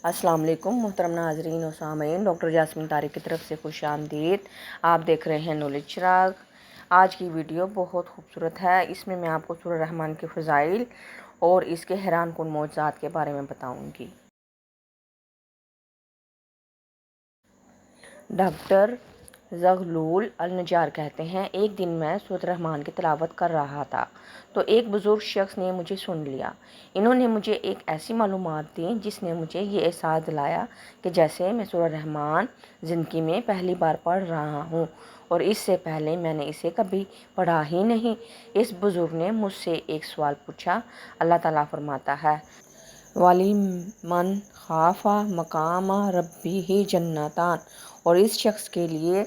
السلام علیکم محترم ناظرین و سامعین، ڈاکٹر جاسمین طارق کی طرف سے خوش آمدید۔ آپ دیکھ رہے ہیں نالج چراغ۔ آج کی ویڈیو بہت خوبصورت ہے۔ اس میں آپ کو سورہ رحمان کے فضائل اور اس کے حیران کن معجزات کے بارے میں بتاؤں گی۔ ڈاکٹر زغلول النجار کہتے ہیں، ایک دن میں سورۃ رحمان کی تلاوت کر رہا تھا تو ایک بزرگ شخص نے مجھے سن لیا۔ انہوں نے مجھے ایک ایسی معلومات دی جس نے مجھے یہ احساس دلایا کہ جیسے میں سورۃ رحمان زندگی میں پہلی بار پڑھ رہا ہوں اور اس سے پہلے میں نے اسے کبھی پڑھا ہی نہیں۔ اس بزرگ نے مجھ سے ایک سوال پوچھا۔ اللہ تعالیٰ فرماتا ہے، وَلِمَنْ خَافَ مَقَامَ رَبِّهِ جَنَّتَانِ، اور اس شخص کے لیے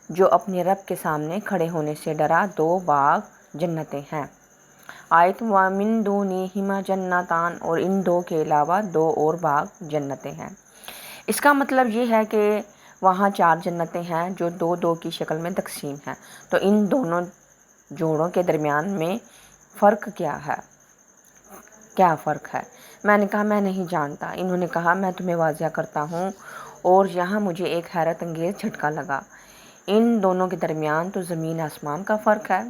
جو اپنے رب کے سامنے کھڑے ہونے سے ڈرا 2 باغ جنتیں ہیں۔ آیت وَمِن دُونِهِمَا جَنَّتَانِ، اور ان 2 کے علاوہ 2 اور باغ جنتیں ہیں۔ اس کا مطلب یہ ہے کہ وہاں 4 جنتیں ہیں جو 2 کی شکل میں تقسیم ہیں۔ تو ان دونوں جوڑوں کے درمیان میں فرق کیا ہے؟ میں نے کہا، میں نہیں جانتا۔ انہوں نے کہا، میں تمہیں واضح کرتا ہوں، اور یہاں مجھے ایک حیرت انگیز جھٹکا لگا۔ ان دونوں کے درمیان تو زمین آسمان کا فرق ہے،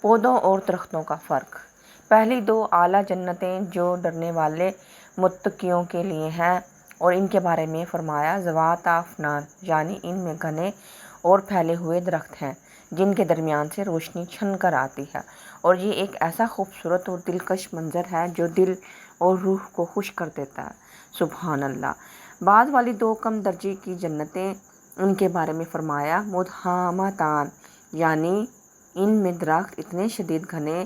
پودوں اور درختوں کا فرق۔ پہلی 2 اعلیٰ جنتیں جو ڈرنے والے متقیوں کے لیے ہیں، اور ان کے بارے میں فرمایا ذوات افنان، یعنی ان میں گھنے اور پھیلے ہوئے درخت ہیں جن کے درمیان سے روشنی چھن کر آتی ہے، اور یہ ایک ایسا خوبصورت اور دلکش منظر ہے جو دل اور روح کو خوش کر دیتا ہے۔ سبحان اللہ۔ بعد والی 2 کم درجے کی جنتیں، ان کے بارے میں فرمایا مدہامتان، یعنی ان میں درخت اتنے شدید گھنے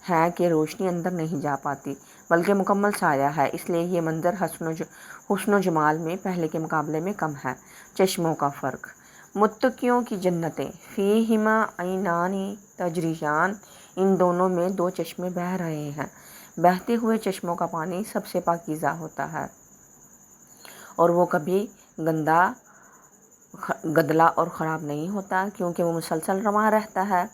ہیں کہ روشنی اندر نہیں جا پاتی بلکہ مکمل سایہ ہے، اس لیے یہ منظر حسن و جمال میں پہلے کے مقابلے میں کم ہے۔ چشموں کا فرق۔ متقیوں کی جنتیں، فیہما عینان تجریان، ان دونوں میں 2 چشمے بہہ رہے ہیں۔ بہتے ہوئے چشموں کا پانی سب سے پاکیزہ ہوتا ہے اور وہ کبھی گدلا اور خراب نہیں ہوتا کیونکہ وہ مسلسل رواں رہتا ہے۔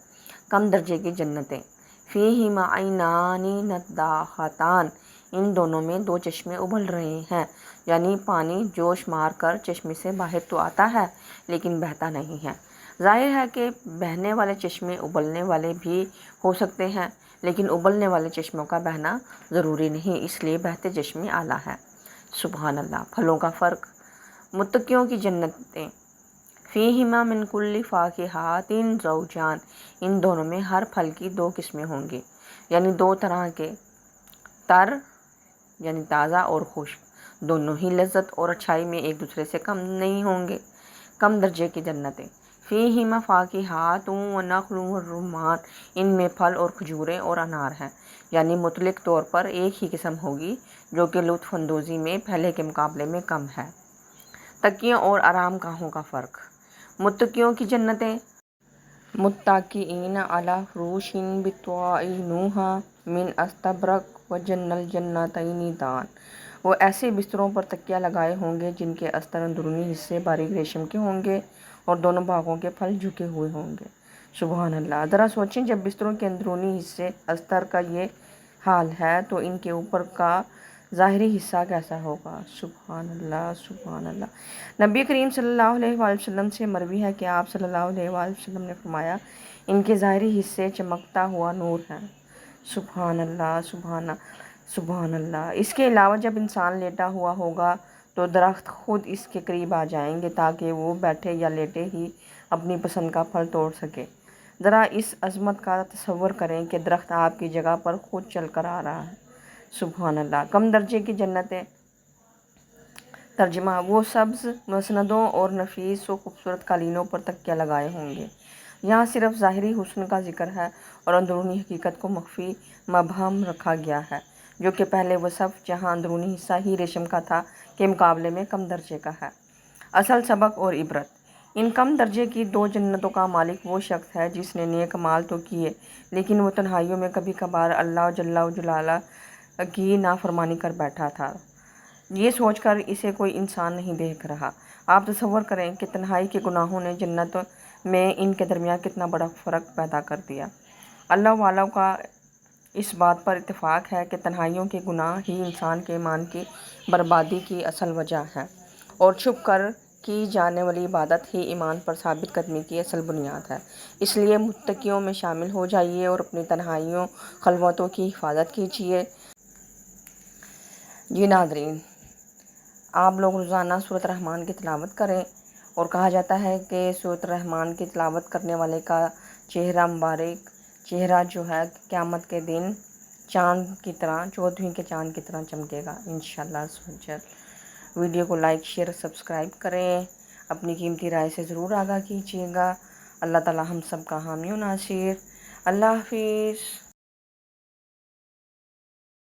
کم درجے کی جنتیں، فیہما عینان نضاختان، ان دونوں میں 2 چشمے ابل رہے ہیں، یعنی پانی جوش مار کر چشمے سے باہر تو آتا ہے لیکن بہتا نہیں ہے۔ ظاہر ہے کہ بہنے والے چشمے ابلنے والے بھی ہو سکتے ہیں، لیکن ابلنے والے چشموں کا بہنا ضروری نہیں، اس لیے بہتے چشمے اعلیٰ ہیں۔ سبحان اللہ۔ پھلوں کا فرق۔ متقیوں کی جنتیں، فیہما من کل فاکہۃ زوجان، ان دونوں میں ہر پھل کی 2 قسمیں ہوں گی، یعنی 2 طرح کے، تر یعنی تازہ اور خشک، دونوں ہی لذت اور اچھائی میں ایک دوسرے سے کم نہیں ہوں گے۔ کم درجے کی جنتیں، فیہما فاکہۃ ونخل ورمان، ان میں پھل اور کھجوریں اور انار ہیں، یعنی مطلق طور پر ایک ہی قسم ہوگی جو کہ لطف اندوزی میں پہلے کے مقابلے میں کم ہے۔ تکیوں اور آرام گاہوں کا فرق۔ متقیوں کی جنتیں، متکئین علی فروش بطائنھا من استبرق وجنى الجنتین دان، وہ ایسے بستروں پر تکیہ لگائے ہوں گے جن کے استر اندرونی حصے باریک ریشم کے ہوں گے اور دونوں باغوں کے پھل جھکے ہوئے ہوں گے۔ سبحان اللہ۔ ذرا سوچیں، جب بستروں کے اندرونی حصے استر کا یہ حال ہے تو ان کے اوپر کا ظاہری حصہ کیسا ہوگا؟ سبحان اللہ، سبحان اللہ۔ نبی کریم صلی اللہ علیہ وآلہ وسلم سے مروی ہے کہ آپ صلی اللہ علیہ وآلہ وسلم نے فرمایا، ان کے ظاہری حصے چمکتا ہوا نور ہیں۔ سبحان اللہ، سبحان اللہ۔ اس کے علاوہ جب انسان لیٹا ہوا ہوگا تو درخت خود اس کے قریب آ جائیں گے تاکہ وہ بیٹھے یا لیٹے ہی اپنی پسند کا پھل توڑ سکے۔ ذرا اس عظمت کا تصور کریں کہ درخت آپ کی جگہ پر خود چل کر آ رہا ہے۔ سبحان اللہ۔ کم درجے کی جنتیں۔ ترجمہ، وہ سبز مسندوں اور نفیس و خوبصورت قالینوں پر تکیہ لگائے ہوں گے۔ یہاں صرف ظاہری حسن کا ذکر ہے اور اندرونی حقیقت کو مخفی مبہم رکھا گیا ہے، جو کہ پہلے وصف جہاں اندرونی حصہ ہی ریشم کا تھا کے مقابلے میں کم درجے کا ہے۔ اصل سبق اور عبرت۔ ان کم درجے کی 2 جنتوں کا مالک وہ شخص ہے جس نے نیک اعمال تو کیے لیکن وہ تنہائیوں میں کبھی کبھار اللہ جل جلالہ کی نافرمانی کر بیٹھا تھا، یہ سوچ کر اسے کوئی انسان نہیں دیکھ رہا۔ آپ تصور کریں کہ تنہائی کے گناہوں نے جنت میں ان کے درمیان کتنا بڑا فرق پیدا کر دیا۔ اللہ والوں کا اس بات پر اتفاق ہے کہ تنہائیوں کے گناہ ہی انسان کے ایمان کی بربادی کی اصل وجہ ہے، اور چھپ کر کی جانے والی عبادت ہی ایمان پر ثابت قدمی کی اصل بنیاد ہے۔ اس لیے متقیوں میں شامل ہو جائیے اور اپنی تنہائیوں، خلوتوں کی حفاظت کیجیے۔ جی ناظرین، آپ لوگ روزانہ سورۃ الرحمن کی تلاوت کریں، اور کہا جاتا ہے کہ سورۃ الرحمن کی تلاوت کرنے والے کا چہرہ مبارک، چہرہ جو ہے قیامت کے دن چاند کی طرح، 14ویں کے چاند کی طرح چمکے گا انشاءاللہ عز و جل۔ ویڈیو کو لائک، شیئر، سبسکرائب کریں، اپنی قیمتی رائے سے ضرور آگاہ کیجیے گا۔ اللہ تعالی ہم سب کا حامی و ناصر۔ اللہ حافظ۔